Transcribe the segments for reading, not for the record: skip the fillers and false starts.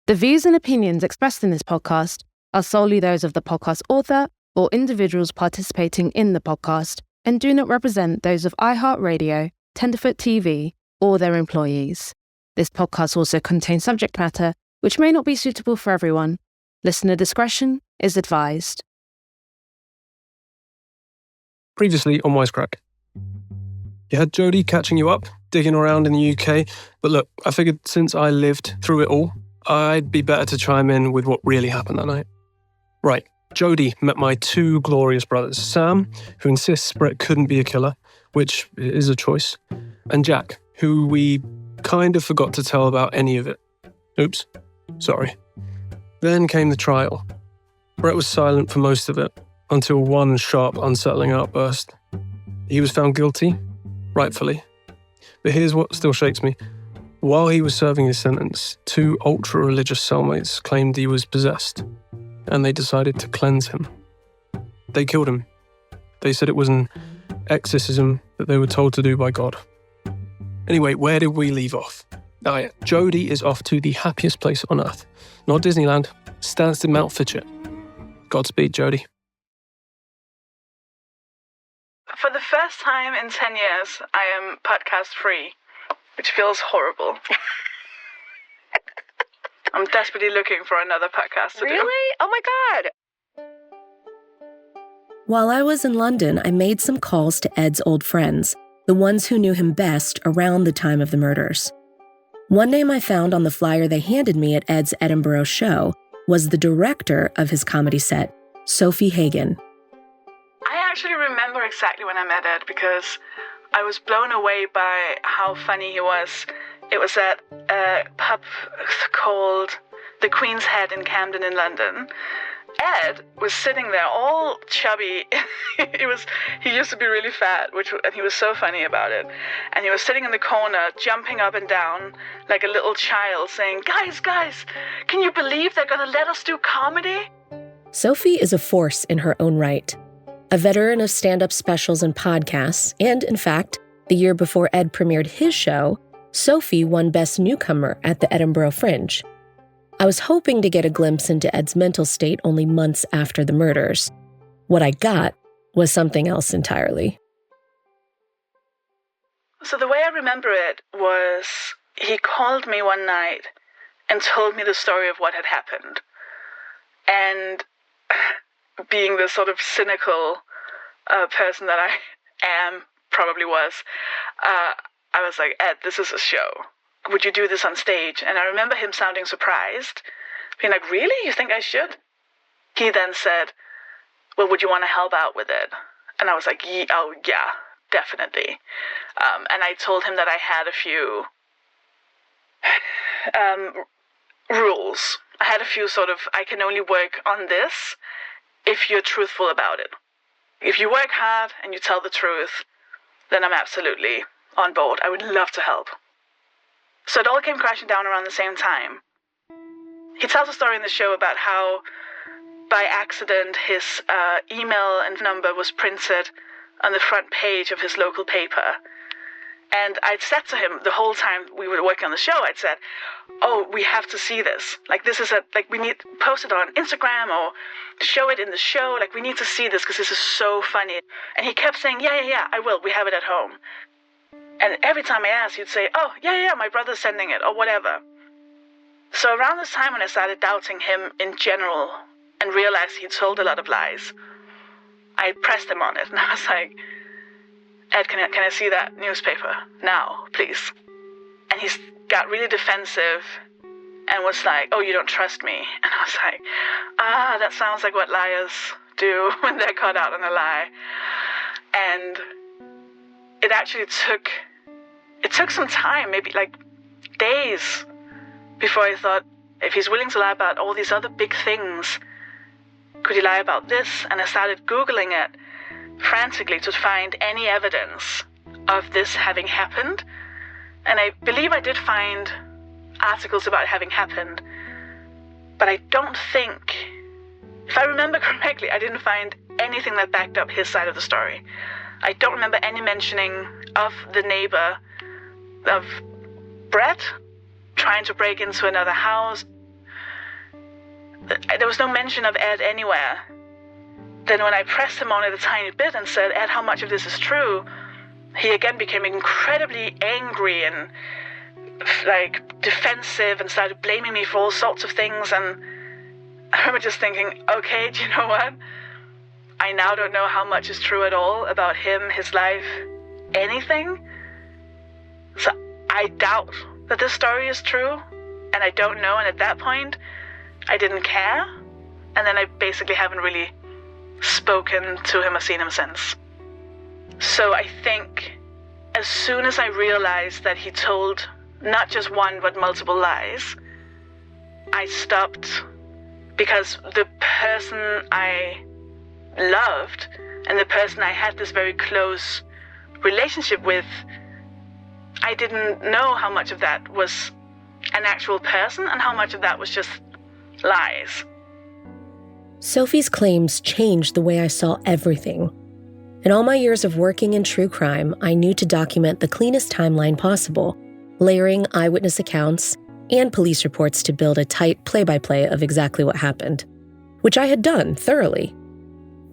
The views and opinions expressed in this podcast are solely those of the podcast author or individuals participating in the podcast and do not represent those of iHeartRadio, Tenderfoot TV, or their employees. This podcast also contains subject matter which may not be suitable for everyone. Listener discretion is advised. Previously on Wisecrack. You had Jodi catching you up, digging around in the UK, but look, I figured since I lived through it all, I'd be better to chime in with what really happened that night. Right, Jodi met my two glorious brothers, Sam, who insists Brett couldn't be a killer, which is a choice, and Jack, who we kind of forgot to tell about any of it. Oops, sorry. Then came the trial. Brett was silent for most of it, until one sharp, unsettling outburst. He was found guilty, rightfully. But here's what still shakes me. While he was serving his sentence, two ultra-religious cellmates claimed he was possessed, and they decided to cleanse him. They killed him. They said it was an exorcism that they were told to do by God. Anyway, where did we leave off? Oh yeah, Jodi is off to the happiest place on earth. Not Disneyland, Stansted Mount Fitchett. Godspeed, Jodi. For the first time in 10 years, I am podcast free, which feels horrible. I'm desperately looking for another podcast to do. Really? Oh my God. While I was in London, I made some calls to Ed's old friends, the ones who knew him best around the time of the murders. One name I found on the flyer they handed me at Ed's Edinburgh show was the director of his comedy set, Sophie Hagen. I actually remember exactly when I met Ed because I was blown away by how funny he was. It was at a pub called The Queen's Head in Camden in London. Ed was sitting there all chubby. He used to be really fat, and he was so funny about it. And he was sitting in the corner, jumping up and down like a little child, saying, Guys, can you believe they're going to let us do comedy? Sophie is a force in her own right. A veteran of stand-up specials and podcasts, and in fact, the year before Ed premiered his show, Sophie won Best Newcomer at the Edinburgh Fringe. I was hoping to get a glimpse into Ed's mental state only months after the murders. What I got was something else entirely. So the way I remember it was he called me one night and told me the story of what had happened. And being the sort of cynical person that I am, probably was, I was like, Ed, this is a show. Would you do this on stage? And I remember him sounding surprised, being like, really? You think I should? He then said, well, would you want to help out with it? And I was like, oh, yeah, definitely. And I told him that I had a few rules. I had a few sort of, I can only work on this if you're truthful about it. If you work hard and you tell the truth, then I'm absolutely on board. I would love to help. So it all came crashing down around the same time. He tells a story in the show about how, by accident, his email and number was printed on the front page of his local paper. And I'd said to him the whole time we were working on the show, I'd said, oh, we have to see this. Like, this is we need to post it on Instagram or show it in the show. Like, we need to see this because this is so funny. And he kept saying, yeah, I will. We have it at home. And every time I asked, he'd say, oh, yeah, my brother's sending it or whatever. So around this time when I started doubting him in general and realized he'd told a lot of lies, I pressed him on it. And I was like, Ed, can I see that newspaper now, please? And he got really defensive and was like, oh, you don't trust me. And I was like, that sounds like what liars do when they're caught out on a lie. And it actually took some time, maybe like days, before I thought, if he's willing to lie about all these other big things, could he lie about this? And I started Googling it frantically to find any evidence of this having happened. And I believe I did find articles about it having happened, but I don't think, if I remember correctly, I didn't find anything that backed up his side of the story. I don't remember any mentioning of the neighbor, of Brett trying to break into another house. there was no mention of Ed anywhere. Then when I pressed him on it a tiny bit and said, Ed, how much of this is true? He again became incredibly angry and defensive and started blaming me for all sorts of things. And I remember just thinking, okay, do you know what? I now don't know how much is true at all about him, his life, anything. So I doubt that this story is true, and I don't know. And at that point, I didn't care. And then I basically haven't really spoken to him or seen him since. So I think as soon as I realized that he told not just one, but multiple lies, I stopped, because the person I loved and the person I had this very close relationship with, I didn't know how much of that was an actual person and how much of that was just lies. Sophie's claims changed the way I saw everything. In all my years of working in true crime, I knew to document the cleanest timeline possible, layering eyewitness accounts and police reports to build a tight play-by-play of exactly what happened, which I had done thoroughly.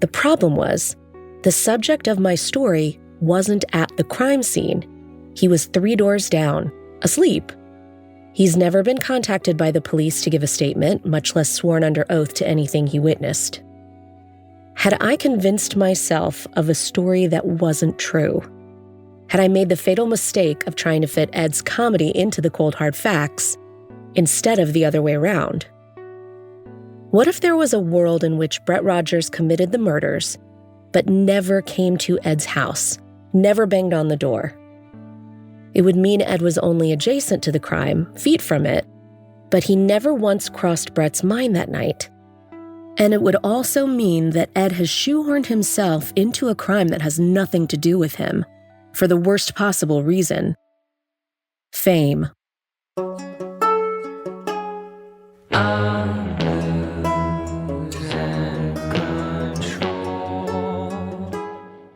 The problem was, the subject of my story wasn't at the crime scene. He was 3 doors down, asleep. He's never been contacted by the police to give a statement, much less sworn under oath to anything he witnessed. Had I convinced myself of a story that wasn't true? Had I made the fatal mistake of trying to fit Ed's comedy into the cold hard facts instead of the other way around? What if there was a world in which Brett Rogers committed the murders, but never came to Ed's house, never banged on the door? It would mean Ed was only adjacent to the crime, feet from it, but he never once crossed Brett's mind that night. And it would also mean that Ed has shoehorned himself into a crime that has nothing to do with him, for the worst possible reason: fame.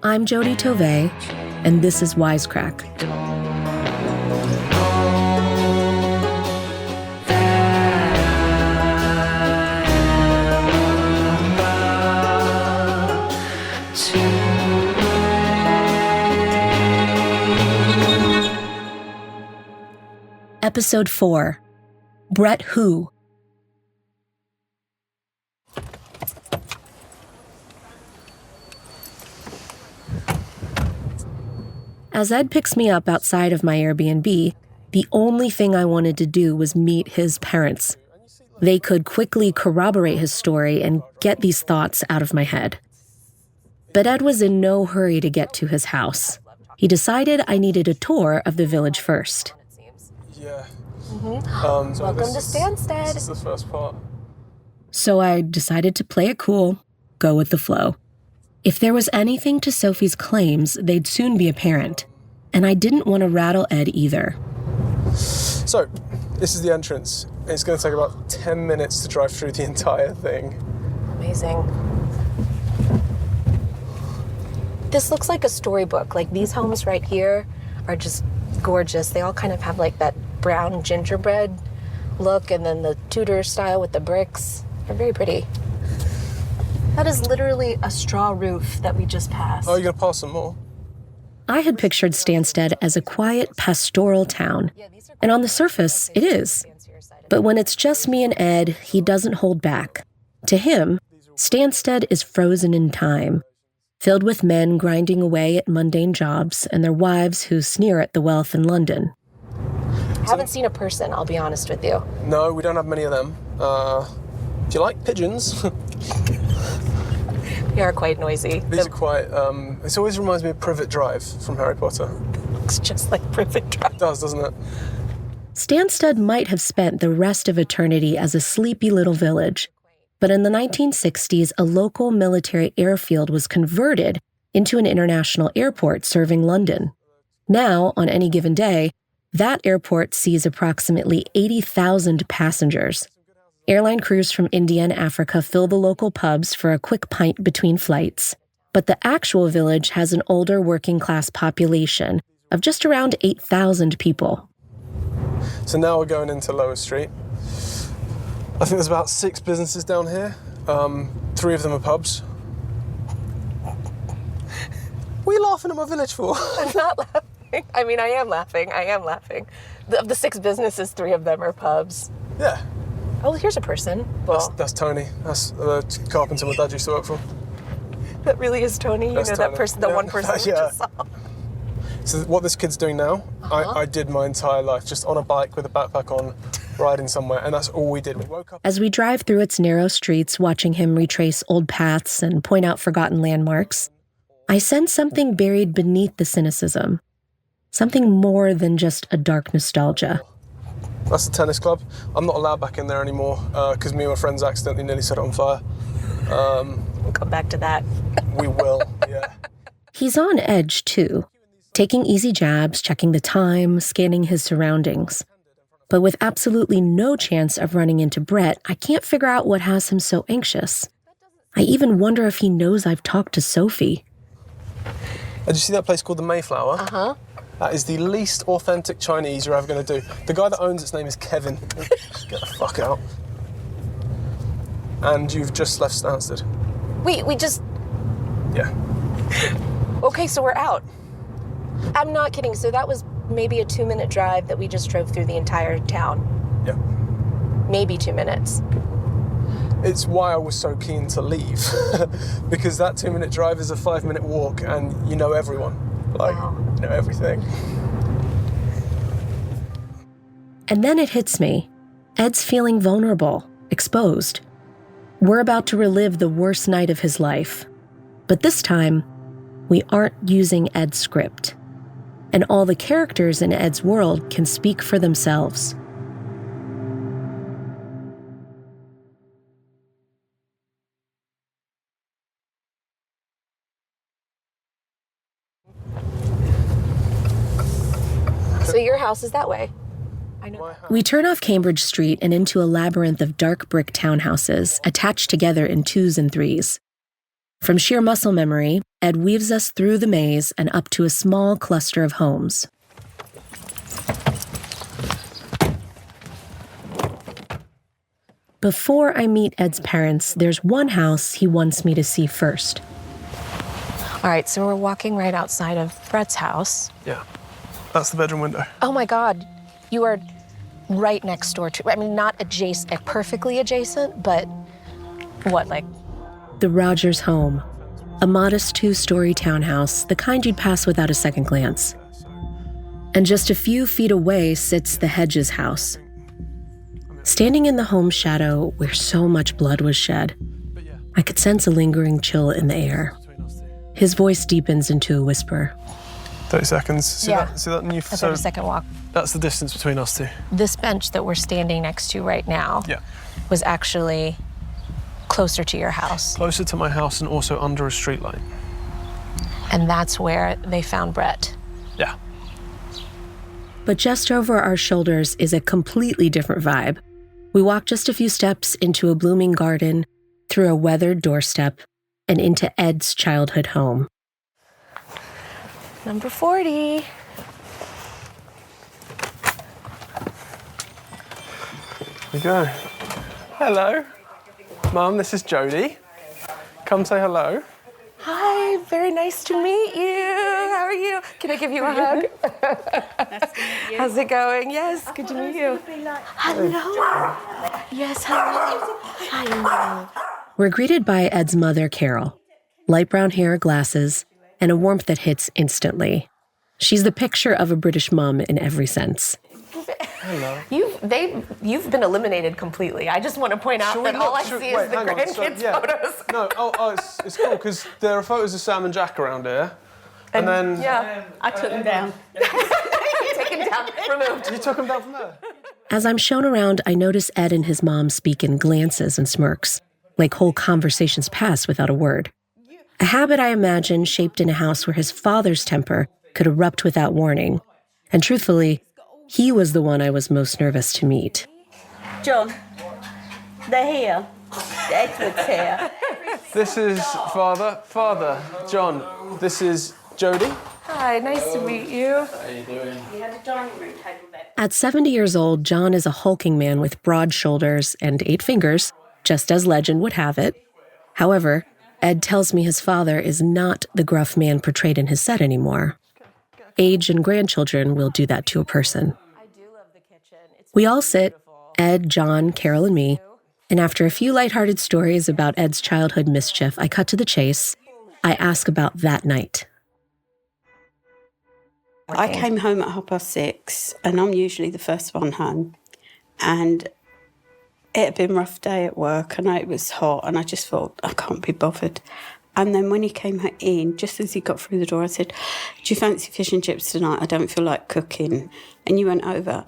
I'm Jodi Tovey, and this is Wisecrack. Episode 4, Brett Who? As Ed picks me up outside of my Airbnb, the only thing I wanted to do was meet his parents. They could quickly corroborate his story and get these thoughts out of my head. But Ed was in no hurry to get to his house. He decided I needed a tour of the village first. Yeah. So welcome to Stansted. This is the first part. So I decided to play it cool, go with the flow. If there was anything to Sophie's claims, they'd soon be apparent. And I didn't want to rattle Ed either. So, this is the entrance. It's going to take about 10 minutes to drive through the entire thing. Amazing. This looks like a storybook. Like, these homes right here are just gorgeous. They all kind of have like that brown gingerbread look, and then the Tudor style with the bricks. They're very pretty. That is literally a straw roof that we just passed. Oh, you're going to pass some more? I had pictured Stansted as a quiet, pastoral town. And on the surface, it is. But when it's just me and Ed, he doesn't hold back. To him, Stansted is frozen in time, filled with men grinding away at mundane jobs and their wives who sneer at the wealth in London. I haven't seen a person, I'll be honest with you. No, we don't have many of them. Do you like pigeons? They are quite noisy. These are quite, this always reminds me of Privet Drive from Harry Potter. Looks just like Privet Drive. It does, doesn't it? Stansted might have spent the rest of eternity as a sleepy little village, but in the 1960s, a local military airfield was converted into an international airport serving London. Now, on any given day, that airport sees approximately 80,000 passengers. Airline crews from India and Africa fill the local pubs for a quick pint between flights. But the actual village has an older working-class population of just around 8,000 people. So now we're going into Lower Street. I think there's about 6 businesses down here. 3 of them are pubs. What are you laughing at my village for? I'm not laughing. I mean, I am laughing. Of the 6 businesses, 3 of them are pubs. Yeah. Oh, here's a person. Well, That's Tony. That's the carpenter my dad used to work for. that really is Tony. You know, That's that Tony. person, the Yeah. one person we Yeah. just saw. So what this kid's doing now, I did my entire life, just on a bike with a backpack on, riding somewhere, and that's all we did. We woke up. As we drive through its narrow streets, watching him retrace old paths and point out forgotten landmarks, I sense something buried beneath the cynicism. Something more than just a dark nostalgia. That's the tennis club. I'm not allowed back in there anymore because me and my friends accidentally nearly set it on fire. We'll come back to that. We will, yeah. He's on edge, too, taking easy jabs, checking the time, scanning his surroundings. But with absolutely no chance of running into Brett, I can't figure out what has him so anxious. I even wonder if he knows I've talked to Sophie. Did you see that place called the Mayflower? Uh-huh. That is the least authentic Chinese you're ever going to do. The guy that owns its name is Kevin. Get the fuck out. And you've just left Stansted. We just... Yeah. Okay, so we're out. I'm not kidding. So that was maybe a 2-minute drive that we just drove through the entire town. Yeah. Maybe 2 minutes. It's why I was so keen to leave. Because that 2-minute drive is a 5-minute walk and you know everyone. Like, Wow. you know everything. And then it hits me. Ed's feeling vulnerable, exposed. We're about to relive the worst night of his life. But this time, we aren't using Ed's script. And all the characters in Ed's world can speak for themselves. So your house is that way. I know. We turn off Cambridge Street and into a labyrinth of dark brick townhouses attached together in 2s and 3s. From sheer muscle memory, Ed weaves us through the maze and up to a small cluster of homes. Before I meet Ed's parents, there's one house he wants me to see first. All right, so we're walking right outside of Brett's house. Yeah. That's the bedroom window. Oh my God, you are right next door to, I mean, not adjacent, perfectly adjacent, but what, like? The Rogers home, a modest 2-story townhouse, the kind you'd pass without a second glance. And just a few feet away sits the Hedges house. Standing in the home's shadow where so much blood was shed, I could sense a lingering chill in the air. His voice deepens into a whisper. 30 seconds. See Yeah. that? See that? And A 30-second walk. That's the distance between us two. This bench that we're standing next to right now Yeah. was actually closer to your house. Closer to my house and also under a street light. And that's where they found Brett. Yeah. But just over our shoulders is a completely different vibe. We walk just a few steps into a blooming garden, through a weathered doorstep, and into Ed's childhood home. Number 40. Here we go. Hello. Mum, this is Jodi. Come say hello. Hi, very nice to meet you. How are you? Can I give you a hug? How's it going? Yes, good to meet you. Hello. Yes, hello. Hello. We're greeted by Ed's mother, Carol. Light brown hair, glasses, and a warmth that hits instantly. She's the picture of a British mom in every sense. Hello. You've been eliminated completely. I just want to point out that all I see is the grandkids' photos. No, it's cool because there are photos of Sam and Jack around here. And then... Yeah. I took them down. Take him down, removed. You took them down from there? As I'm shown around, I notice Ed and his mom speak in glances and smirks, like whole conversations pass without a word. A habit I imagine shaped in a house where his father's temper could erupt without warning. And truthfully, he was the one I was most nervous to meet. John, they're here. Edward's here. This is Father. John, this is Jodi. Hi, nice to meet you. How you doing? You had a dining room table there. At 70 years old, John is a hulking man with broad shoulders and 8 fingers, just as legend would have it. However, Ed tells me his father is not the gruff man portrayed in his set anymore. Age and grandchildren will do that to a person. We all sit, Ed, John, Carol, and me, and after a few lighthearted stories about Ed's childhood mischief, I cut to the chase. I ask about that night. I came home at 6:30, and I'm usually the first one home. And it had been a rough day at work, and it was hot, and I just thought, I can't be bothered. And then when he came in, just as he got through the door, I said, do you fancy fish and chips tonight? I don't feel like cooking. And you went over.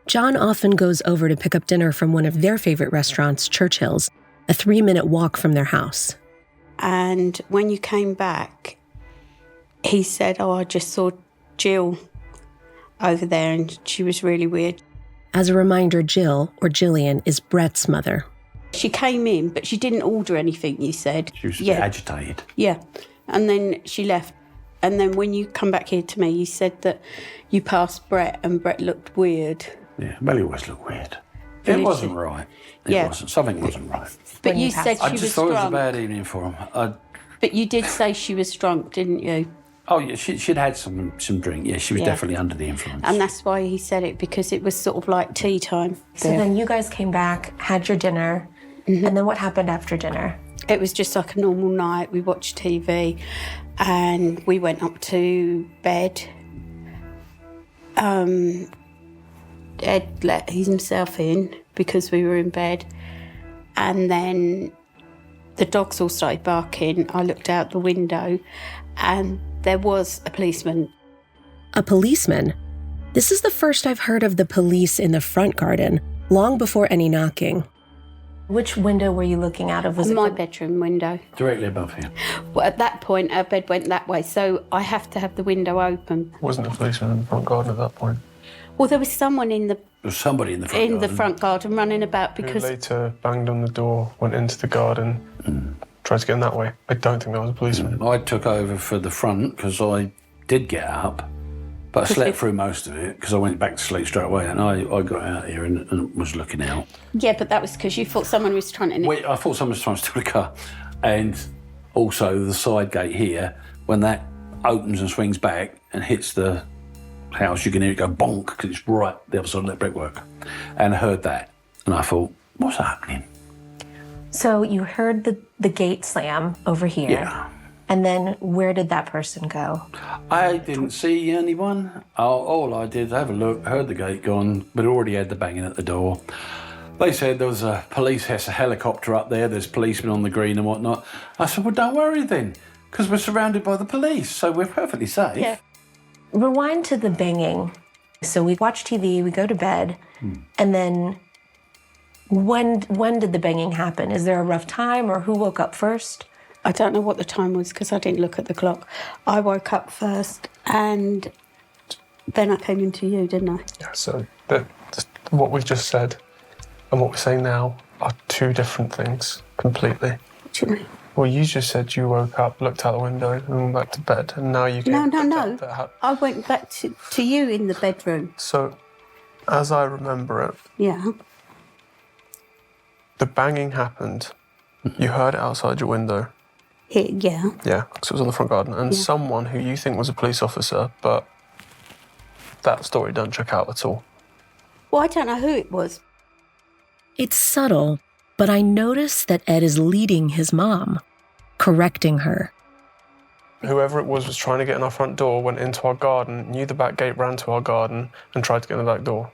John often goes over to pick up dinner from one of their favorite restaurants, Churchill's, a 3-minute walk from their house. And when you came back, he said, I just saw Jill over there, and she was really weird. As a reminder, Jill, or Jillian, is Brett's mother. She came in, but she didn't order anything, you said. She was a bit agitated. Yeah. And then she left. And then when you come back here to me, you said that you passed Brett and Brett looked weird. Yeah, well, he always looked weird. It wasn't right. It wasn't. Something wasn't right. But you said I she just was thought drunk. it was a bad evening for him. But you did say she was drunk, didn't you? Oh, yeah, she'd had some drink. Yeah, she was definitely under the influence. And that's why he said it, because it was sort of like tea time. So then you guys came back, had your dinner, and then what happened after dinner? It was just like a normal night. We watched TV and we went up to bed. Ed let himself in because we were in bed. And then the dogs all started barking. I looked out the window and there was a policeman. A policeman? This is the first I've heard of the police in the front garden, long before any knocking. Which window were you looking out of? Was it My bedroom window. Directly above here. Well, at that point, our bed went that way, so I have to have the window open. Wasn't a policeman in the front garden at that point. Well, there was someone in the There was somebody in the front garden. the front garden running about Who because later banged on the door, went into the garden, tried to get in that way. I don't think that was a policeman. I took over for the front because I did get up, but I slept through most of it because I went back to sleep straight away, and I got out here and was looking out. Yeah, but that was because you thought someone was trying to... I thought someone was trying to steal the car. And also the side gate here, when that opens and swings back and hits the house, you can hear it go bonk because it's right the other side of that brickwork. And I heard that, and I thought, what's happening? So you heard the gate slam over here. Yeah. And then where did that person go? I didn't see anyone. All I did, have a look, heard the gate gone, but already had the banging at the door. They said there was a police helicopter up there, there's policemen on the green and whatnot. I said, well, don't worry then, because we're surrounded by the police, so we're perfectly safe. Yeah. Rewind to the banging. So we watch TV, we go to bed, and then when did the banging happen? Is there a rough time, or who woke up first? I don't know what the time was because I didn't look at the clock. I woke up first and then I came into you, didn't I? Yeah, so what we've just said and what we're saying now are two different things completely. What do you mean? Well, you just said you woke up, looked out the window, and went back to bed, and now you came... No. I went back to you in the bedroom. So, as I remember it, Yeah. the banging happened. You heard it outside your window. Yeah. Yeah, because it was on the front garden. And someone who you think was a police officer, but that story don't check out at all. Well, I don't know who it was. It's subtle, but I notice that Ed is leading his mom, correcting her. Whoever it was trying to get in our front door, went into our garden, knew the back gate, ran to our garden, and tried to get in the back door.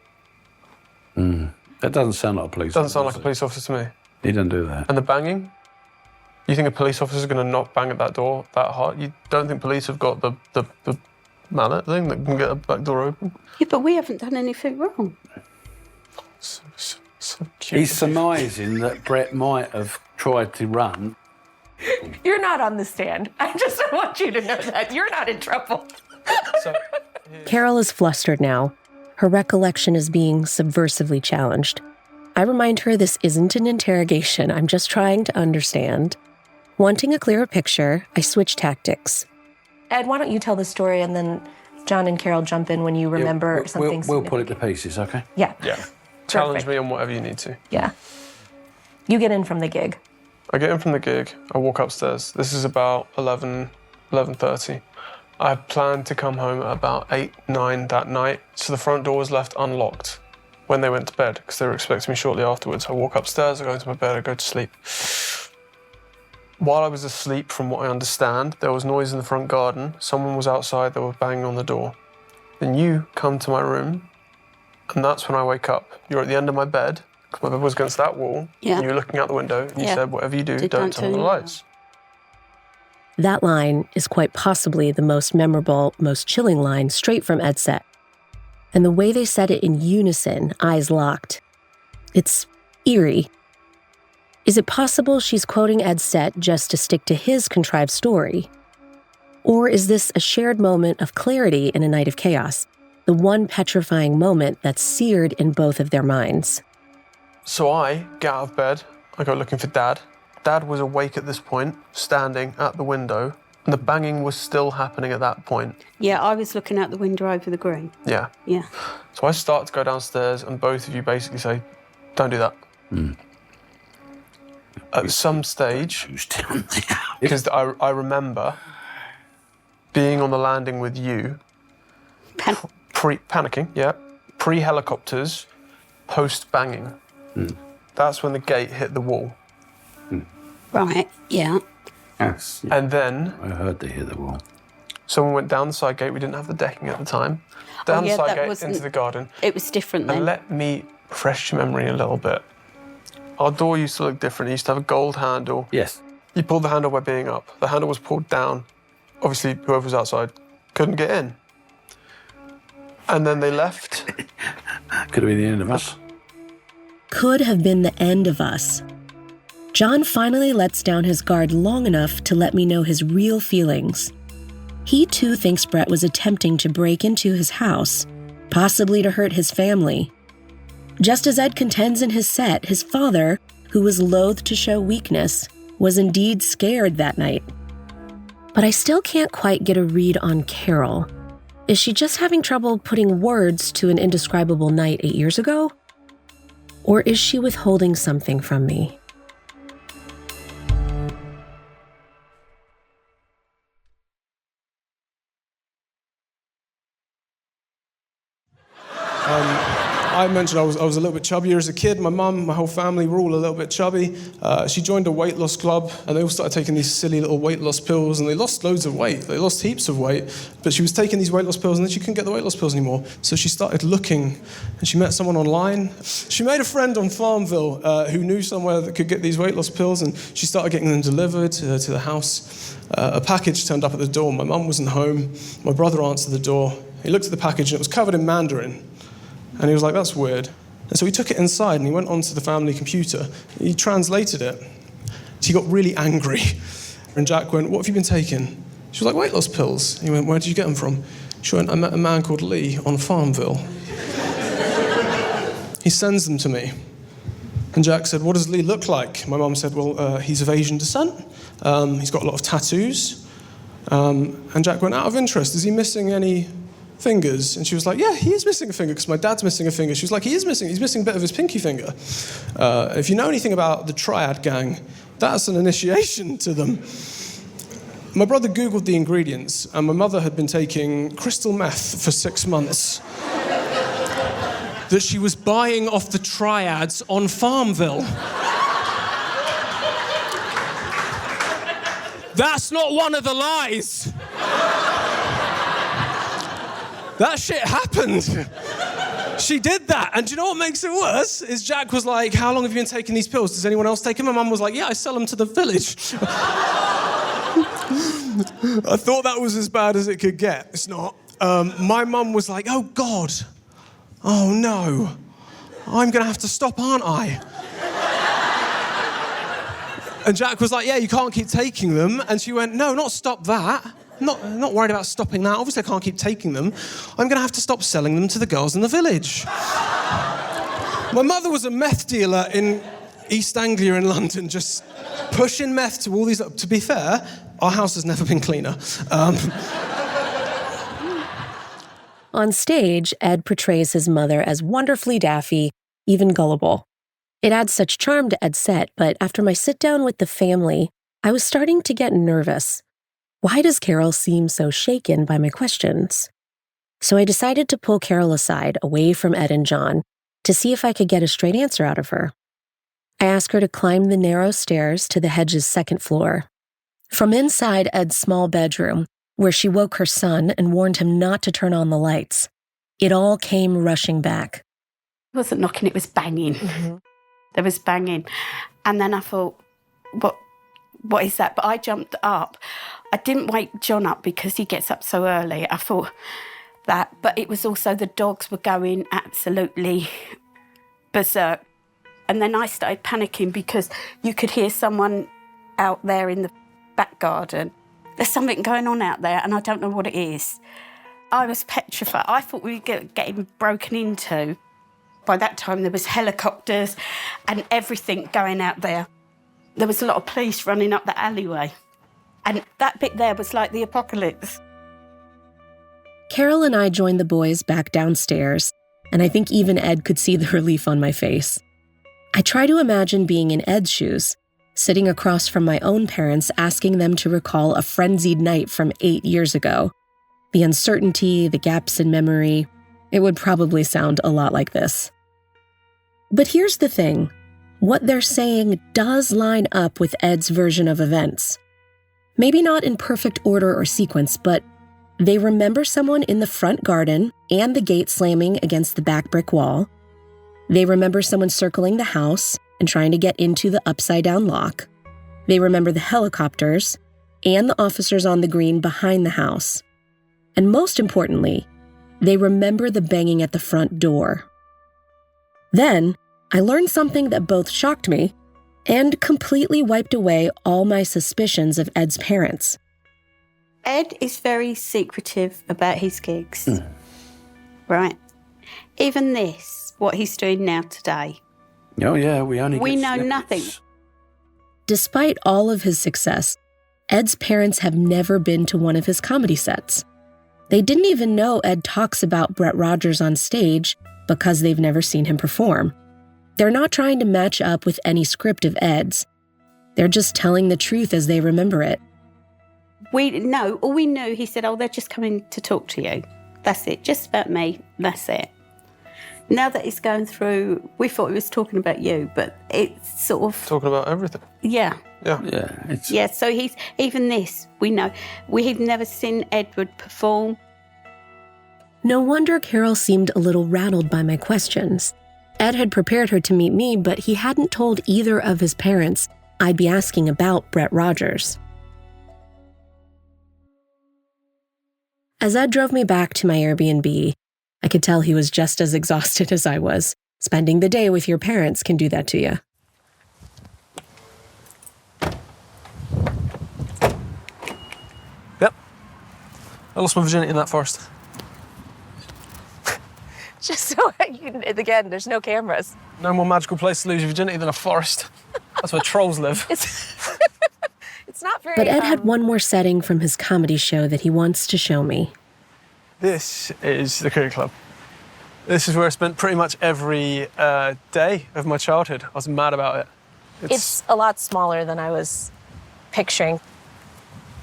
That doesn't sound like a police officer. Doesn't sound like a police officer to me. He didn't do that. And the banging? You think a police officer is going to not bang at that door that hard? You don't think police have got the mallet thing that can get a back door open? Yeah, but we haven't done anything wrong. So cute. He's surmising that Brett might have tried to run. You're not on the stand. I just want you to know that. You're not in trouble. Carol is flustered now. Her recollection is being subversively challenged. I remind her this isn't an interrogation. I'm just trying to understand. Wanting a clearer picture, I switch tactics. Ed, why don't you tell the story and then John and Carol jump in when you remember something We'll put it to pieces, okay? Yeah. Yeah. Challenge me on whatever you need to. Yeah. You get in from the gig. I get in from the gig, I walk upstairs. This is about 11:30. I planned to come home at about 8, 9 that night, so the front door was left unlocked when they went to bed, because they were expecting me shortly afterwards. I walk upstairs, I go into my bed, I go to sleep. While I was asleep, from what I understand, there was noise in the front garden. Someone was outside, they were banging on the door. Then you come to my room, and that's when I wake up. You're at the end of my bed, because my bed was against that wall. Yeah. And you were looking out the window, and you said, whatever you do, Don't don't turn on the turn it lights. That line is quite possibly the most memorable, most chilling line straight from Ed's set. And the way they said it in unison, eyes locked, it's eerie. Is it possible she's quoting Ed's set just to stick to his contrived story? Or is this a shared moment of clarity in a night of chaos, the one petrifying moment that's seared in both of their minds? So I get out of bed, I go looking for Dad. Dad was awake at this point, standing at the window, and the banging was still happening at that point. Yeah, I was looking out the window over the green. Yeah. Yeah. So I start to go downstairs, and both of you basically say, don't do that. At some stage, because I remember being on the landing with you, panicking, yeah, pre-helicopters, post-banging. That's when the gate hit the wall. Right, yeah. Yes. And then I heard they hit the wall. someone went down the side gate. We didn't have the decking at the time. Down the side gate into the garden. It was different then. And let me refresh your memory a little bit. Our door used to look different. It used to have a gold handle. Yes. You pulled the handle by being up. The handle was pulled down. Obviously, whoever was outside couldn't get in. And then they left. Could have been the end of us. Could have been the end of us. John finally lets down his guard long enough to let me know his real feelings. He too thinks Brett was attempting to break into his house, possibly to hurt his family. Just as Ed contends in his set, his father, who was loath to show weakness, was indeed scared that night. But I still can't quite get a read on Carol. Is she just having trouble putting words to an indescribable night 8 years ago? Or is she withholding something from me? I mentioned I was a little bit chubbier as a kid. My mum, my whole family were all a little bit chubby. She joined a weight loss club, and they all started taking these silly little weight loss pills, and they lost loads of weight. They lost heaps of weight, but she was taking these weight loss pills, and then she couldn't get the weight loss pills anymore. So she started looking, and she met someone online. She made a friend on Farmville who knew somewhere that could get these weight loss pills, and she started getting them delivered to the house. A package turned up at the door. My mum wasn't home. My brother answered the door. He looked at the package, and it was covered in Mandarin. And he was like, that's weird. And so he took it inside and he went onto the family computer. He translated it. So he got really angry. And Jack went, what have you been taking? She was like, weight loss pills. He went, where did you get them from? She went, I met a man called Lee on Farmville. He sends them to me. And Jack said, what does Lee look like? My mum said, well, he's of Asian descent. He's got a lot of tattoos. And Jack went, out of interest, is he missing any fingers? And she was like, yeah, he is missing a finger because my dad's missing a finger. She was like, he's missing a bit of his pinky finger. If you know anything about the Triad Gang, that's an initiation to them. My brother Googled the ingredients, and my mother had been taking crystal meth for 6 months that she was buying off the Triads on Farmville. That's not one of the lies. That shit happened. She did that. And do you know what makes it worse? Is Jack was like, how long have you been taking these pills? Does anyone else take them? My mum was like, yeah, I sell them to the village. I thought that was as bad as it could get. It's not. My mum was like, oh, God. Oh, no. I'm going to have to stop, aren't I? And Jack was like, yeah, you can't keep taking them. And she went, no, not stop that. Not worried about stopping that. Obviously, I can't keep taking them. I'm going to have to stop selling them to the girls in the village. My mother was a meth dealer in East Anglia in London, just pushing meth to all these... To be fair, our house has never been cleaner. On stage, Ed portrays his mother as wonderfully daffy, even gullible. It adds such charm to Ed's set, but after my sit-down with the family, I was starting to get nervous. Why does Carol seem so shaken by my questions? So I decided to pull Carol aside, away from Ed and John, to see if I could get a straight answer out of her. I asked her to climb the narrow stairs to the Hedges' second floor. From inside Ed's small bedroom, where she woke her son and warned him not to turn on the lights, it all came rushing back. It wasn't knocking, it was banging. Mm-hmm. There was banging. And then I thought, what is that? But I jumped up. I didn't wake John up because he gets up so early. I thought that, but it was also the dogs were going absolutely berserk. And then I started panicking because you could hear someone out there in the back garden. There's something going on out there and I don't know what it is. I was petrified. I thought we were getting broken into. By that time, there was helicopters and everything going out there. There was a lot of police running up the alleyway. And that bit there was like the apocalypse. Carol and I joined the boys back downstairs, and I think even Ed could see the relief on my face. I try to imagine being in Ed's shoes, sitting across from my own parents asking them to recall a frenzied night from 8 years ago. The uncertainty, the gaps in memory, it would probably sound a lot like this. But here's the thing. What they're saying does line up with Ed's version of events. Maybe not in perfect order or sequence, but they remember someone in the front garden and the gate slamming against the back brick wall. They remember someone circling the house and trying to get into the upside-down lock. They remember the helicopters and the officers on the green behind the house. And most importantly, they remember the banging at the front door. Then, I learned something that both shocked me and completely wiped away all my suspicions of Ed's parents. Ed is very secretive about his gigs. Right? Even this, what he's doing now today. Oh, yeah, we know snippets. nothing. Despite all of his success, Ed's parents have never been to one of his comedy sets. They didn't even know Ed talks about Brett Rogers on stage because they've never seen him perform. They're not trying to match up with any script of Ed's. They're just telling the truth as they remember it. All we knew, he said, they're just coming to talk to you. That's it, just about me, that's it. Now that he's going through, we thought he was talking about you, but it's sort of... Talking about everything. Yeah. Yeah. So he's, even this, we know. We've never seen Edward perform. No wonder Carol seemed a little rattled by my questions. Ed had prepared her to meet me, but he hadn't told either of his parents I'd be asking about Brett Rogers. As Ed drove me back to my Airbnb, I could tell he was just as exhausted as I was. Spending the day with your parents can do that to you. Yep. I lost my virginity in that forest. Just so, again, there's no cameras. No more magical place to lose your virginity than a forest. That's where trolls live. It's not very... But Ed had one more setting from his comedy show that he wants to show me. This is the Cricket Club. This is where I spent pretty much every day of my childhood. I was mad about it. It's a lot smaller than I was picturing.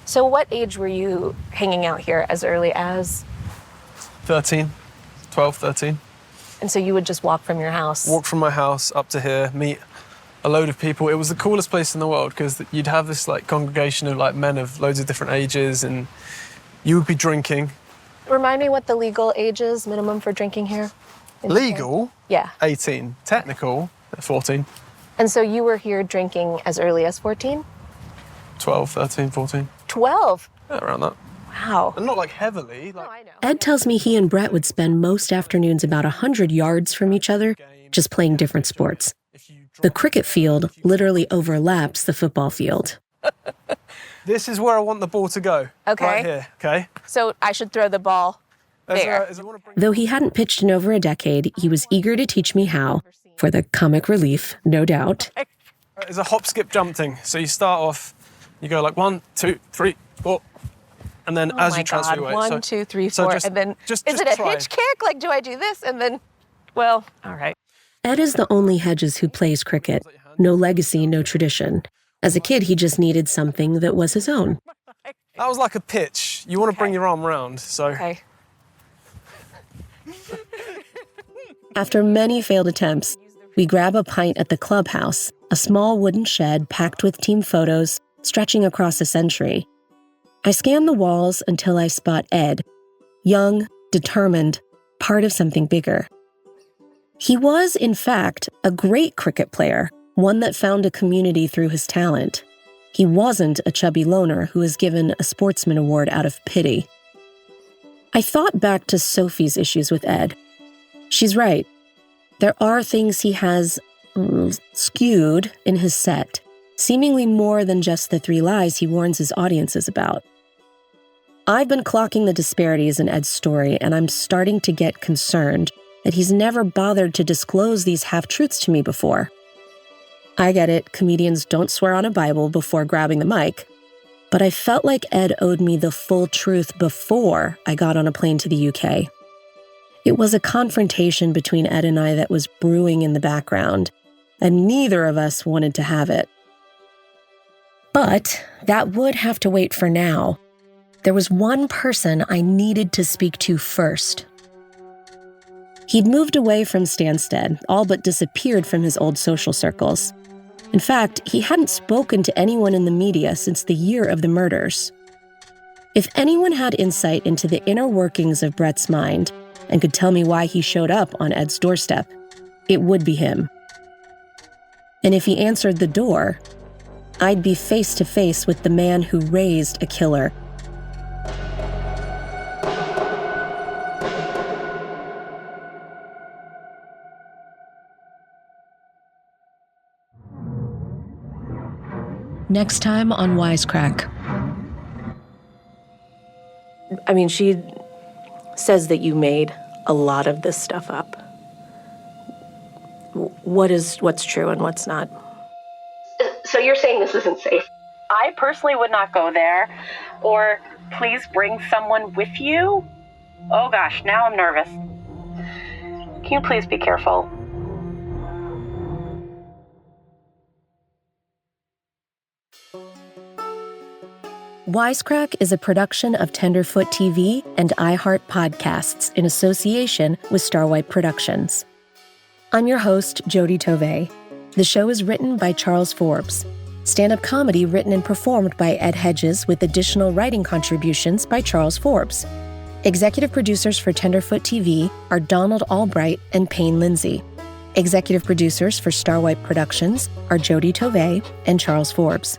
So what age were you hanging out here as early as? 13, 12, 13. And so you would just walk from your house? Walk from my house up to here, meet a load of people. It was the coolest place in the world because you'd have this congregation of men of loads of different ages and you would be drinking. Remind me what the legal age is, minimum for drinking here? Legal? Yeah. 18. Technical, 14. And so you were here drinking as early as 14? 12, 13, 14. 12? Yeah, around that. Wow. And not heavily. No, I know. Ed tells me he and Brett would spend most afternoons about 100 yards from each other, just playing different sports. The cricket field literally overlaps the football field. This is where I want the ball to go. Okay. Right here, okay? So I should throw the ball there. Though he hadn't pitched in over a decade, he was eager to teach me how, for the comic relief, no doubt. a hop, skip, jump thing. So you start off, you go like 1, 2, 3, 4, and then as you transfer your weight. 1, 2, 3, 4, and then is it a hitch kick? Like, do I do this and then? Well, all right. Ed is the only Hedges who plays cricket. No legacy, no tradition. As a kid, he just needed something that was his own. That was like a pitch. You want to bring your arm round, so. Okay. After many failed attempts, we grab a pint at the clubhouse, a small wooden shed packed with team photos stretching across a century. I scan the walls until I spot Ed, young, determined, part of something bigger. He was, in fact, a great cricket player, one that found a community through his talent. He wasn't a chubby loner who was given a sportsman award out of pity. I thought back to Sophie's issues with Ed. She's right. There are things he has skewed in his set, seemingly more than just the 3 lies he warns his audiences about. I've been clocking the disparities in Ed's story, and I'm starting to get concerned that he's never bothered to disclose these half-truths to me before. I get it, comedians don't swear on a Bible before grabbing the mic, but I felt like Ed owed me the full truth before I got on a plane to the UK. It was a confrontation between Ed and I that was brewing in the background, and neither of us wanted to have it. But that would have to wait for now. There was one person I needed to speak to first. He'd moved away from Stansted, all but disappeared from his old social circles. In fact, he hadn't spoken to anyone in the media since the year of the murders. If anyone had insight into the inner workings of Brett's mind and could tell me why he showed up on Ed's doorstep, it would be him. And if he answered the door, I'd be face to face with the man who raised a killer. Next time on Wisecrack. I mean, she says that you made a lot of this stuff up. What's true and what's not? So you're saying this isn't safe? I personally would not go there. Or please bring someone with you? Oh gosh, now I'm nervous. Can you please be careful? Wisecrack is a production of Tenderfoot TV and iHeart Podcasts in association with Starwipe Productions. I'm your host, Jodi Tovey. The show is written by Charles Forbes. Stand-up comedy written and performed by Ed Hedges with additional writing contributions by Charles Forbes. Executive producers for Tenderfoot TV are Donald Albright and Payne Lindsay. Executive producers for Starwipe Productions are Jodi Tovey and Charles Forbes.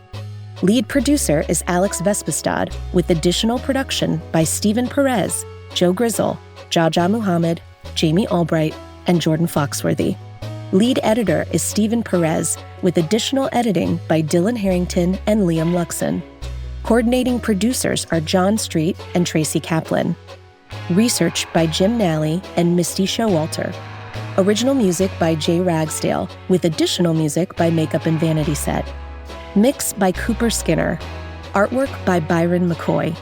Lead producer is Alex Vespestad, with additional production by Stephen Perez, Joe Grizzle, Jaja Muhammad, Jamie Albright, and Jordan Foxworthy. Lead editor is Stephen Perez, with additional editing by Dylan Harrington and Liam Luxon. Coordinating producers are John Street and Tracy Kaplan. Research by Jim Nally and Misty Showalter. Original music by Jay Ragsdale, with additional music by Makeup and Vanity Set. Mix by Cooper Skinner. Artwork by Byron McCoy.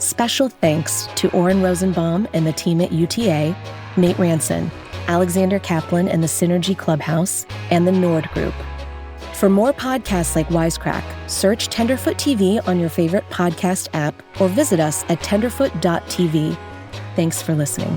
Special thanks to Oren Rosenbaum and the team at UTA, Nate Ranson, Alexander Kaplan and the Synergy Clubhouse, and the Nord Group. For more podcasts like Wisecrack, search Tenderfoot TV on your favorite podcast app or visit us at tenderfoot.tv. Thanks for listening.